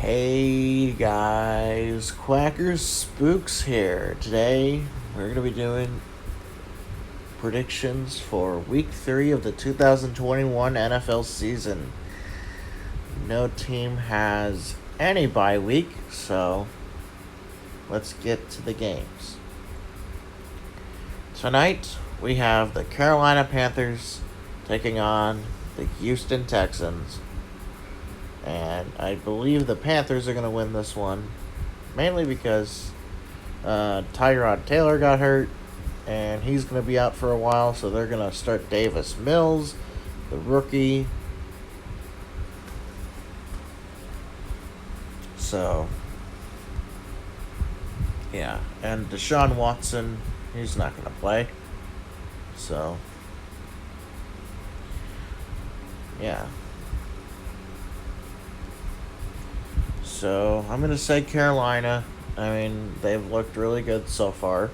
Hey guys, QuackersSpooks here. Today we're going to be doing predictions for Week 3 of the 2021 NFL season. No team has any bye week, so let's get to the games. Tonight we have the Carolina Panthers taking on the Houston Texans. And I believe the Panthers are going to win this one, mainly because Tyrod Taylor got hurt, and he's going to be out for a while, so they're going to start Davis Mills, the rookie. So, yeah, and Deshaun Watson, he's not going to play. So, yeah. So, I'm going to say Carolina. I mean, they've looked really good so far.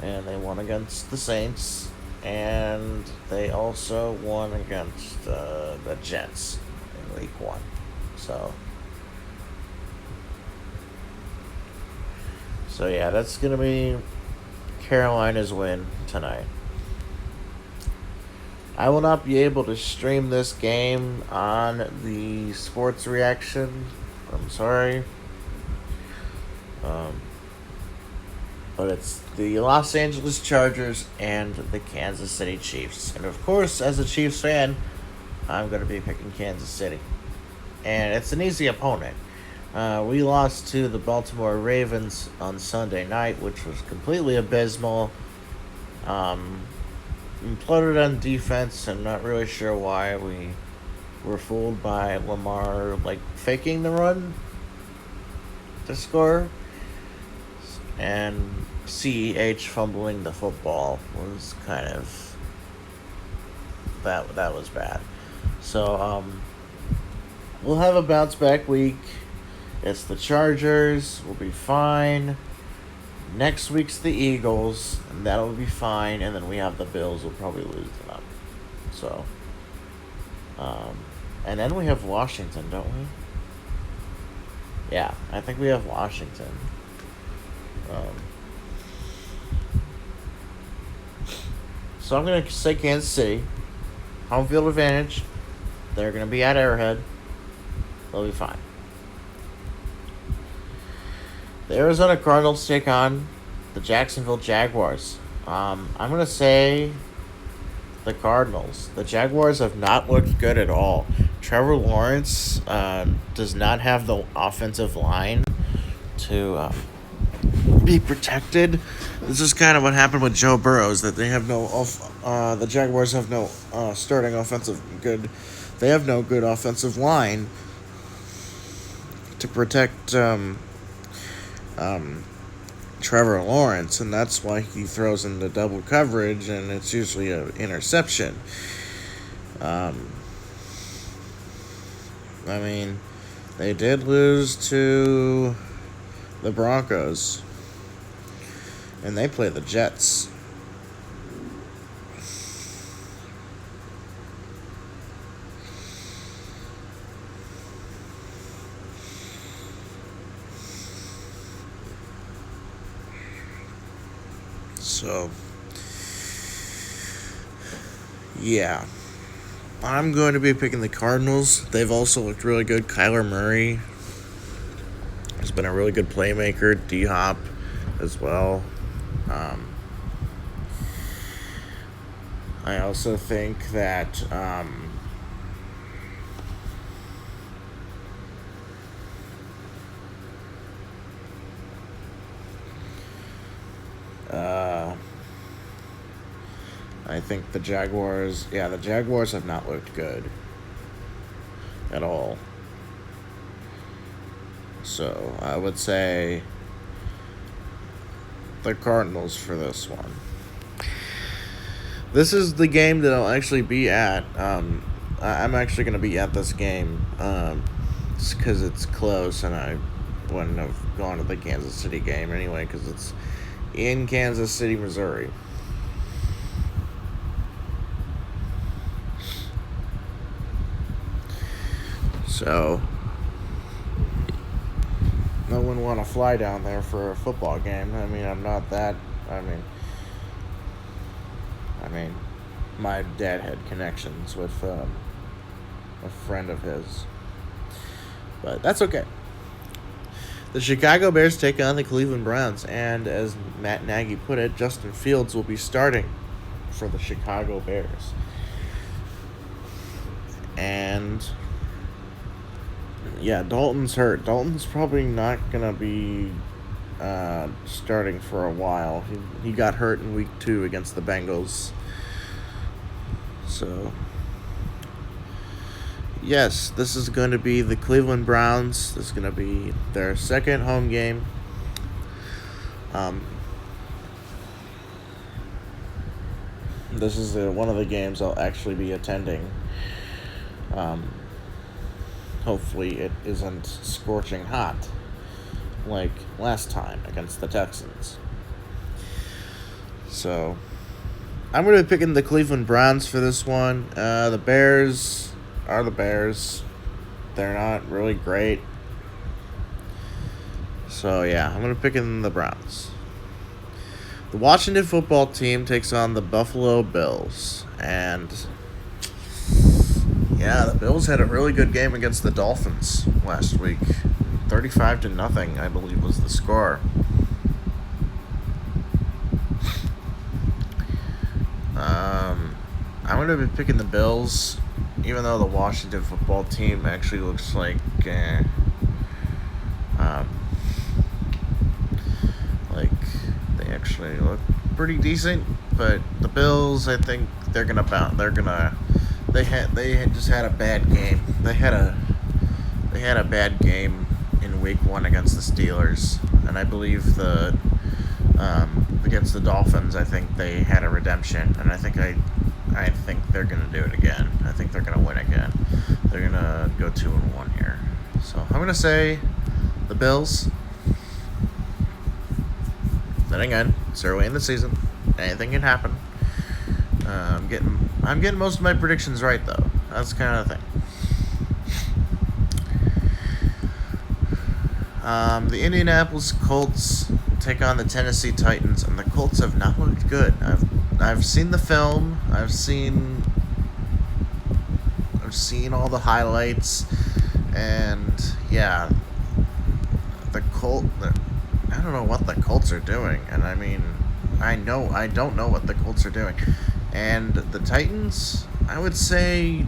And they won against the Saints. And they also won against the Jets in Week 1. So yeah, that's going to be Carolina's win tonight. I will not be able to stream this game on the Sports Reaction. I'm sorry. But it's the Los Angeles Chargers and the Kansas City Chiefs. And of course, as a Chiefs fan, I'm going to be picking Kansas City. And it's an easy opponent. We lost to the Baltimore Ravens on Sunday night, which was completely abysmal. Imploded on defense. I'm not really sure why we were fooled by Lamar, faking the run to score. And CEH fumbling the football was kind of... That was bad. So, we'll have a bounce-back week. It's the Chargers. We'll be fine. Next week's the Eagles, and that'll be fine. And then we have the Bills. We'll probably lose to them. So... and then we have Washington, don't we? Yeah, I think we have Washington. So I'm going to say Kansas City. Home field advantage. They're going to be at Arrowhead. They'll be fine. The Arizona Cardinals take on the Jacksonville Jaguars. I'm going to say the Cardinals. The Jaguars have not looked good at all. Trevor Lawrence does not have the offensive line to be protected. This is kind of what happened with Joe Burrow, that they have the Jaguars have no starting offensive good. They have no good offensive line to protect Trevor Lawrence, and that's why he throws into double coverage, and it's usually an interception. I mean, they did lose to the Broncos, and they play the Jets. So, yeah. I'm going to be picking the Cardinals. They've also looked really good. Kyler Murray has been a really good playmaker. D-Hop as well. I also think that I think the Jaguars have not looked good at all. So I would say the Cardinals for this one. This is the game that I'll actually be at. I'm actually going to be at this game just because it's close, and I wouldn't have gone to the Kansas City game anyway because it's in Kansas City, Missouri. So, wouldn't want to fly down there for a football game. I mean, I'm not that. I mean, my dad had connections with a friend of his, but that's okay. The Chicago Bears take on the Cleveland Browns, and as Matt Nagy put it, Justin Fields will be starting for the Chicago Bears. And yeah, Dalton's hurt. Dalton's probably not gonna be starting for a while. He got hurt in week 2 against the Bengals. So yes, this is going to be the Cleveland Browns. This is going to be their second home game. This is one of the games I'll actually be attending. Hopefully it isn't scorching hot like last time against the Texans. So I'm going to be picking the Cleveland Browns for this one. The Bears are the Bears. They're not really great. So yeah, I'm going to pick in the Browns. The Washington football team takes on the Buffalo Bills. And yeah, the Bills had a really good game against the Dolphins last week. 35-0, I believe, was the score. I'm going to be picking the Bills, even though the Washington football team actually looks like they actually look pretty decent. But the Bills, I think they're gonna bounce. They just had a bad game. They had a bad game in week 1 against the Steelers, and I believe against the Dolphins, I think they had a redemption, and I think they're gonna do it again. I think they're gonna win again. They're gonna go 2-1 here. So I'm gonna say the Bills. Then again, it's early in the season. Anything can happen. I'm getting most of my predictions right, though. That's kind of the thing. The Indianapolis Colts take on the Tennessee Titans, and the Colts have not looked good. I've seen the film. I've seen all the highlights, and yeah, I don't know what the Colts are doing, and I mean, I don't know what the Colts are doing. And the Titans, I would say,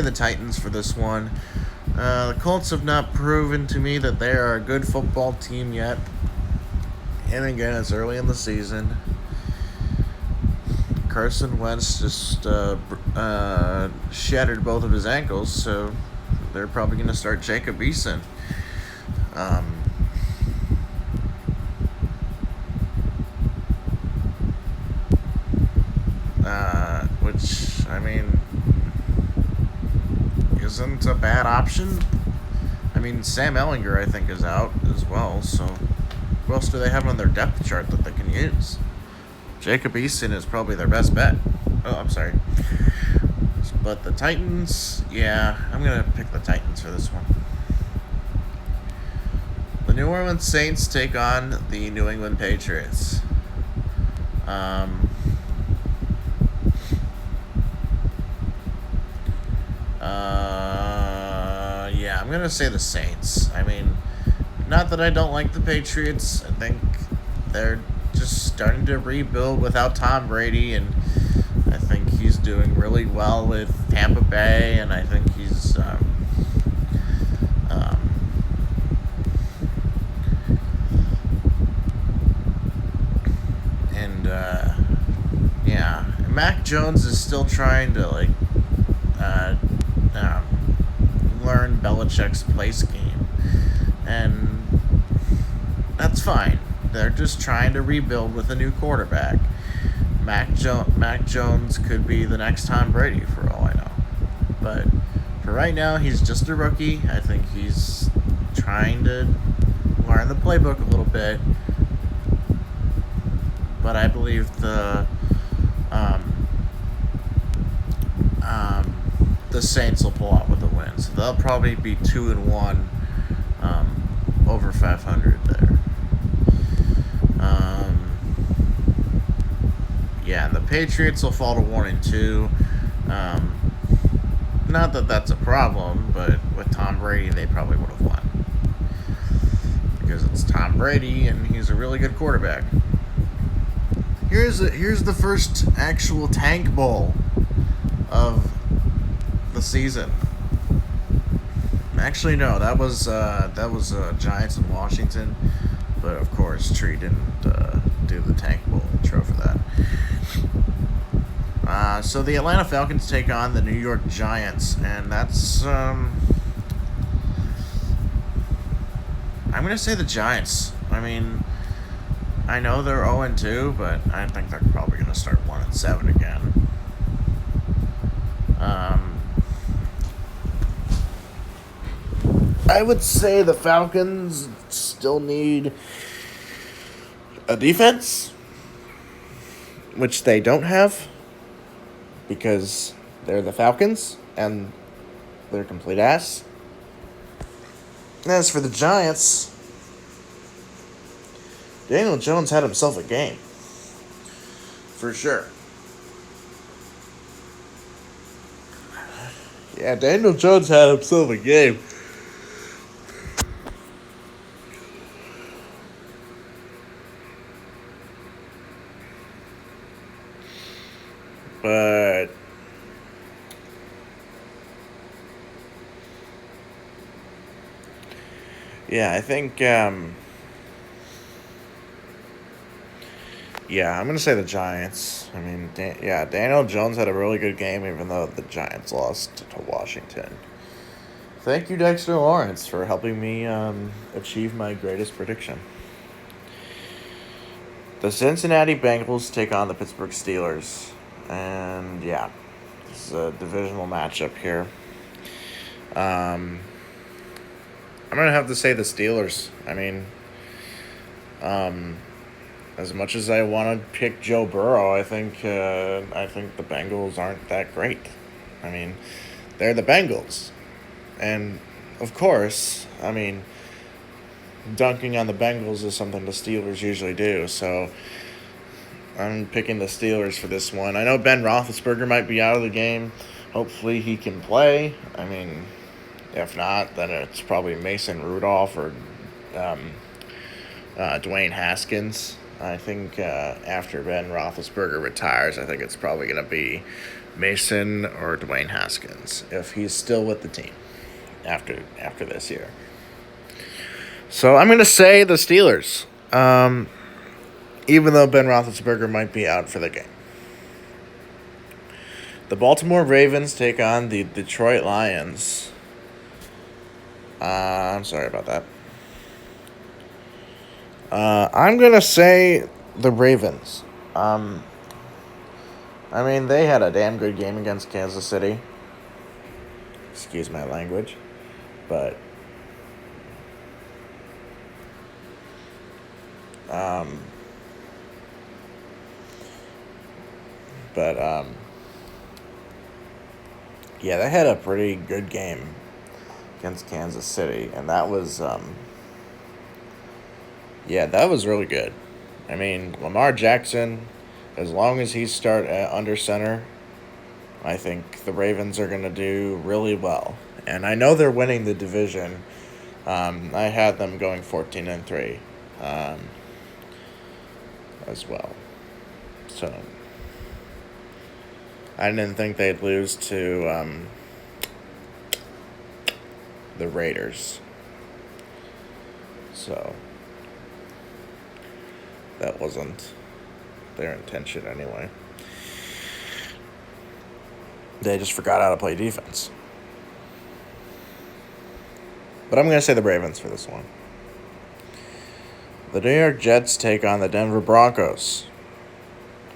the Titans for this one. The Colts have not proven to me that they are a good football team yet. And again, it's early in the season. Carson Wentz just shattered both of his ankles, so they're probably going to start Jacob Eason. Which, I mean, isn't a bad option. I mean, Sam Ehlinger, I think, is out as well, so who else do they have on their depth chart that they can use? Jacob Eason is probably their best bet. Oh, I'm sorry. But the Titans, yeah, I'm going to pick the Titans for this one. The New Orleans Saints take on the New England Patriots. Yeah, I'm going to say the Saints. I mean, not that I don't like the Patriots. I think they're just starting to rebuild without Tom Brady, and I think he's doing really well with Tampa Bay, and I think he's yeah, Mac Jones is still trying to learn Belichick's play scheme, and that's fine. They're just trying to rebuild with a new quarterback. Mac Jones could be the next Tom Brady for all I know. But for right now, he's just a rookie. I think he's trying to learn the playbook a little bit. but I believe um, the Saints will pull out with a win. So they'll probably be 2-1, over 500 there. Yeah, and the Patriots will fall to 1-2. Not that that's a problem, but with Tom Brady, they probably would have won because it's Tom Brady and he's a really good quarterback. Here's the first actual tank bowl of the season. Actually, no, that was Giants in Washington, but of course, Tree didn't do the tank bowl intro for that. So the Atlanta Falcons take on the New York Giants, and that's I'm gonna say the Giants. I mean, I know they're 0-2, but I think they're probably gonna start 1-7 again. I would say the Falcons still need a defense, which they don't have because they're the Falcons and they're complete ass. And as for the Giants, Daniel Jones had himself a game. For sure. Yeah, Daniel Jones had himself a game. But yeah, I think I'm gonna say the Giants. I mean, Daniel Jones had a really good game, even though the Giants lost to Washington. Thank you, Dexter Lawrence, for helping me achieve my greatest prediction. The Cincinnati Bengals take on the Pittsburgh Steelers. And yeah, this is a divisional matchup here. I'm gonna have to say the Steelers. I mean, as much as I want to pick Joe Burrow, I think the Bengals aren't that great. I mean, they're the Bengals, and of course, I mean, dunking on the Bengals is something the Steelers usually do. So I'm picking the Steelers for this one. I know Ben Roethlisberger might be out of the game. Hopefully he can play. I mean, if not, then it's probably Mason Rudolph or Dwayne Haskins. I think after Ben Roethlisberger retires, I think it's probably going to be Mason or Dwayne Haskins if he's still with the team after this year. So I'm going to say the Steelers. Even though Ben Roethlisberger might be out for the game. The Baltimore Ravens take on the Detroit Lions. I'm sorry about that. I'm going to say the Ravens. I mean, they had a damn good game against Kansas City. Excuse my language. But yeah, they had a pretty good game against Kansas City, and that was that was really good. I mean, Lamar Jackson, as long as he start under center, I think the Ravens are going to do really well. And I know they're winning the division. I had them going 14-3 as well. So I didn't think they'd lose to the Raiders. So that wasn't their intention anyway. They just forgot how to play defense. But I'm going to say the Ravens for this one. The New York Jets take on the Denver Broncos.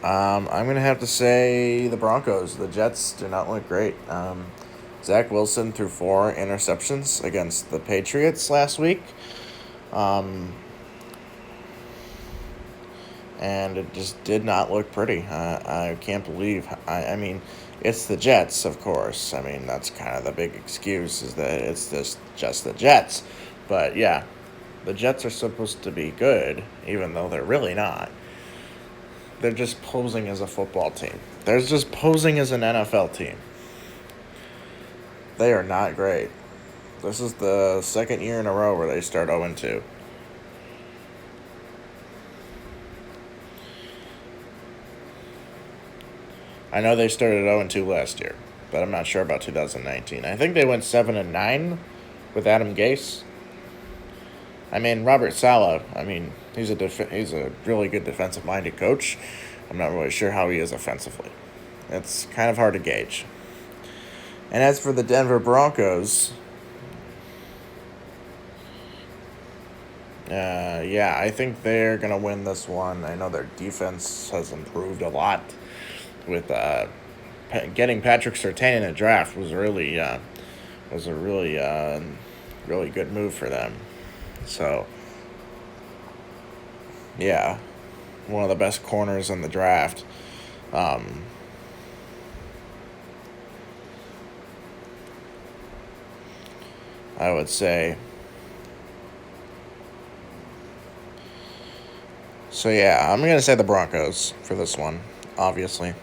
I'm going to have to say the Broncos. The Jets do not look great. Zach Wilson threw 4 interceptions against the Patriots last week. and it just did not look pretty. I can't believe. I mean, it's the Jets, of course. I mean, that's kind of the big excuse, is that it's just the Jets. But yeah, the Jets are supposed to be good, even though they're really not. They're just posing as a football team. They're just posing as an NFL team. They are not great. This is the second year in a row where they start 0-2. I know they started 0-2 last year, but I'm not sure about 2019. I think they went 7-9 with Adam Gase. I mean, Robert Saleh. I mean, he's a really good defensive-minded coach. I'm not really sure how he is offensively. It's kind of hard to gauge. And as for the Denver Broncos, yeah, I think they're gonna win this one. I know their defense has improved a lot with getting Patrick Surtain in a draft was a really really good move for them. So yeah, one of the best corners in the draft. I would say. So yeah, I'm gonna say the Broncos for this one, obviously.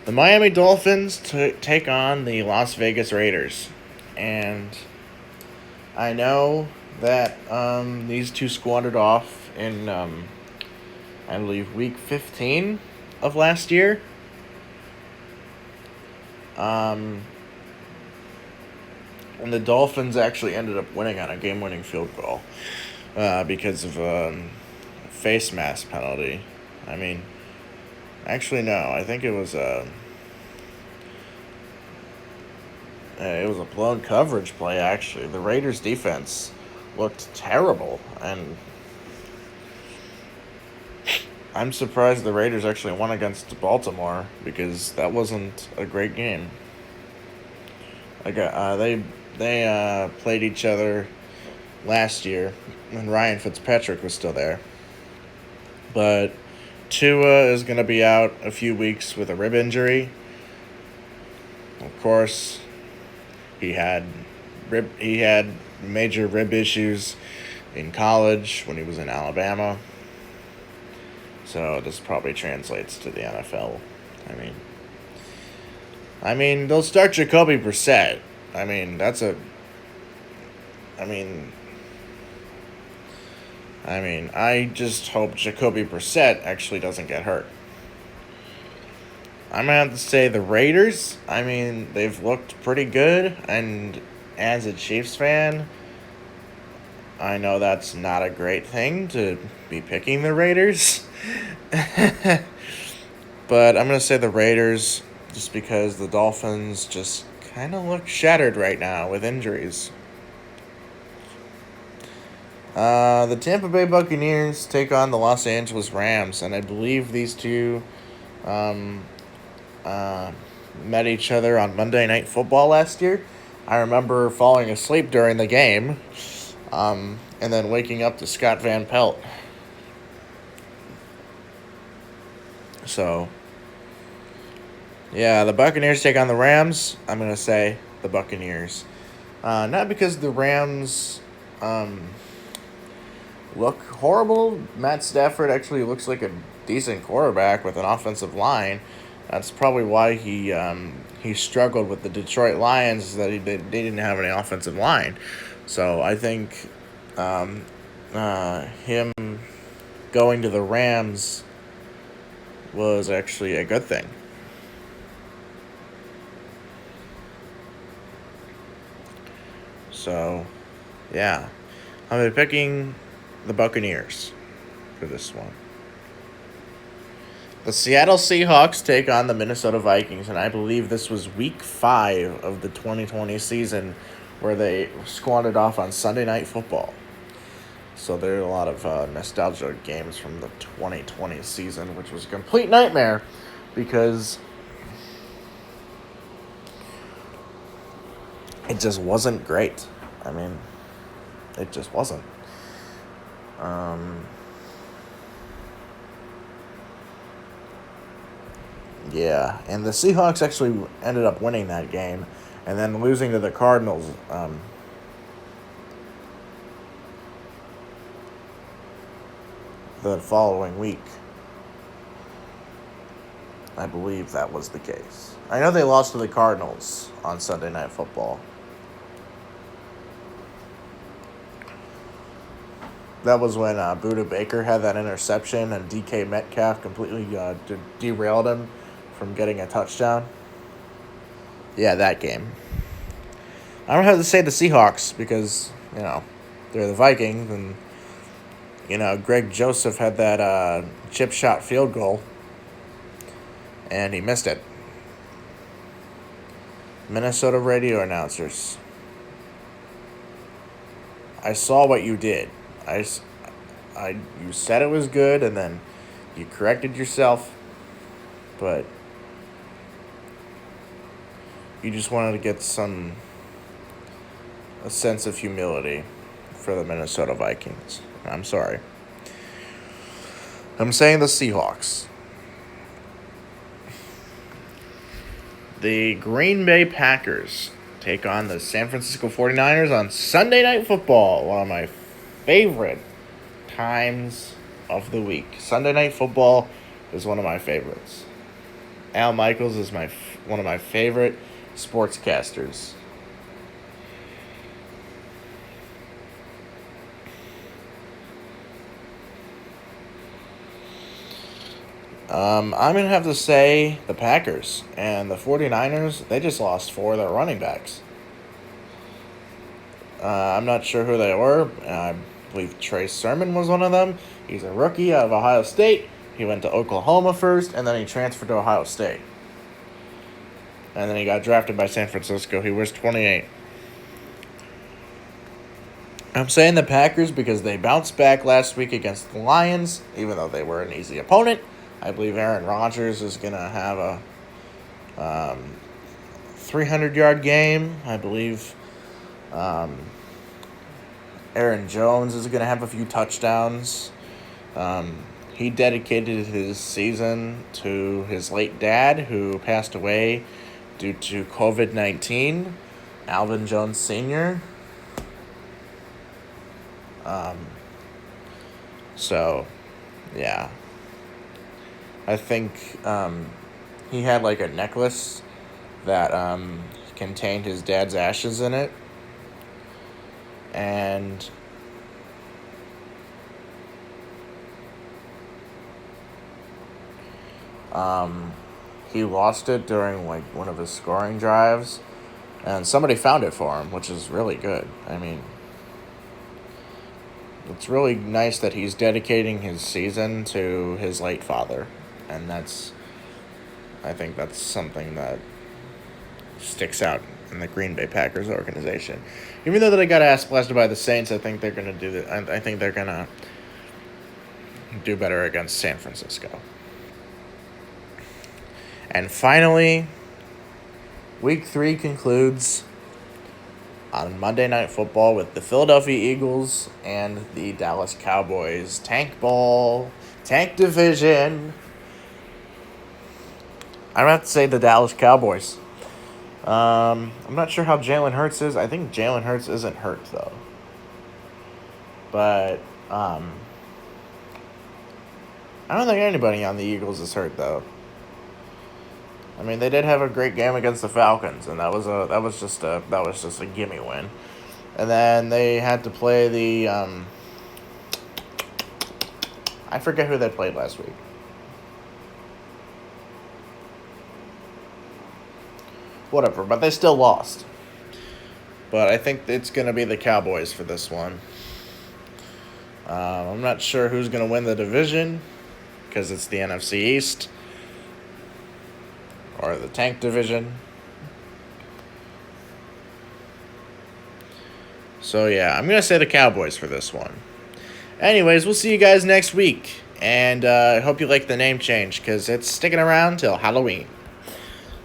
The Miami Dolphins take on the Las Vegas Raiders, and I know that these two squandered off in I believe week 15 of last year. And the Dolphins actually ended up winning on a game-winning field goal because of face mask penalty. I mean, actually no, I think it was a blown coverage play. Actually, the Raiders' defense looked terrible, and I'm surprised the Raiders actually won against Baltimore, because that wasn't a great game. Like they played each other last year when Ryan Fitzpatrick was still there. But Tua is going to be out a few weeks with a rib injury. Of course, he had major rib issues in college when he was in Alabama. So this probably translates to the NFL. I mean, they'll start Jacoby Brissett. I mean, I just hope Jacoby Brissett actually doesn't get hurt. I'm going to have to say the Raiders. I mean, they've looked pretty good, and as a Chiefs fan, I know that's not a great thing to be picking the Raiders. But I'm going to say the Raiders just because the Dolphins just kind of look shattered right now with injuries. The Tampa Bay Buccaneers take on the Los Angeles Rams, and I believe these two met each other on Monday Night Football last year. I remember falling asleep during the game, and then waking up to Scott Van Pelt. So, yeah, the Buccaneers take on the Rams. I'm going to say the Buccaneers. Not because the Rams look horrible. Matt Stafford actually looks like a decent quarterback with an offensive line. That's probably why he struggled with the Detroit Lions, is that they didn't have any offensive line. So I think him going to the Rams was actually a good thing. So, yeah. I'm picking the Buccaneers for this one. The Seattle Seahawks take on the Minnesota Vikings, and I believe this was week 5 of the 2020 season where they squandered off on Sunday Night Football. So there are a lot of nostalgia games from the 2020 season, which was a complete nightmare because it just wasn't great. I mean, it just wasn't. Yeah, and the Seahawks actually ended up winning that game, and then losing to the Cardinals. The following week. I believe that was the case. I know they lost to the Cardinals on Sunday Night Football. That was when Buda Baker had that interception and DK Metcalf completely derailed him from getting a touchdown. Yeah, that game. I don't have to say the Seahawks because, they're the Vikings, and, Greg Joseph had that chip shot field goal, and he missed it. Minnesota radio announcers. I saw what you did. You said it was good, and then you corrected yourself, but you just wanted to get a sense of humility for the Minnesota Vikings. I'm sorry. I'm saying the Seahawks. The Green Bay Packers take on the San Francisco 49ers on Sunday Night Football, one of my favorite times of the week. Sunday Night Football is one of my favorites. Al Michaels is one of my favorite sportscasters. I'm going to have to say the Packers and the 49ers, they just lost 4 of their running backs. I'm not sure who they were. I believe Trey Sermon was one of them. He's a rookie out of Ohio State. He went to Oklahoma first, and then he transferred to Ohio State. And then he got drafted by San Francisco. He was 28. I'm saying the Packers because they bounced back last week against the Lions, even though they were an easy opponent. I believe Aaron Rodgers is going to have a 300-yard game. I believe Aaron Jones is going to have a few touchdowns. He dedicated his season to his late dad, who passed away due to COVID-19, Alvin Jones Sr. So, yeah. I think he had like a necklace that contained his dad's ashes in it. And he lost it during like one of his scoring drives, and somebody found it for him, which is really good. I mean, it's really nice that he's dedicating his season to his late father, and I think that's something that sticks out in the Green Bay Packers organization. Even though they got ass blasted by the Saints, I think they're gonna do that. I think they're gonna do better against San Francisco. And finally, Week 3 concludes on Monday Night Football with the Philadelphia Eagles and the Dallas Cowboys. Tank division. I'm going to have to say the Dallas Cowboys. I'm not sure how Jalen Hurts is. I think Jalen Hurts isn't hurt, though. But I don't think anybody on the Eagles is hurt, though. I mean, they did have a great game against the Falcons, and that was just a gimme win. And then they had to play the I forget who they played last week. Whatever, but they still lost. But I think it's going to be the Cowboys for this one. I'm not sure who's going to win the division because it's the NFC East or the tank division. So, yeah, I'm going to say the Cowboys for this one. Anyways, we'll see you guys next week. And I hope you like the name change because it's sticking around till Halloween.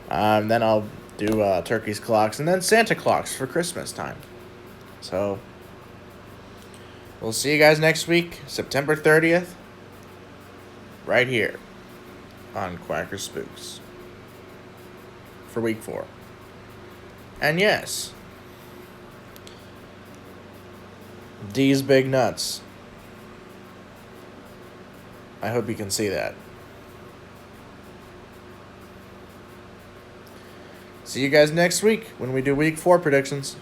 Then I'll do turkeys clocks and then Santa clocks for Christmas time. So, we'll see you guys next week, September 30th, right here on QuackersSpooks. for week 4. And yes, D's big nuts. I hope you can see that. See you guys next week when we do week 4 predictions.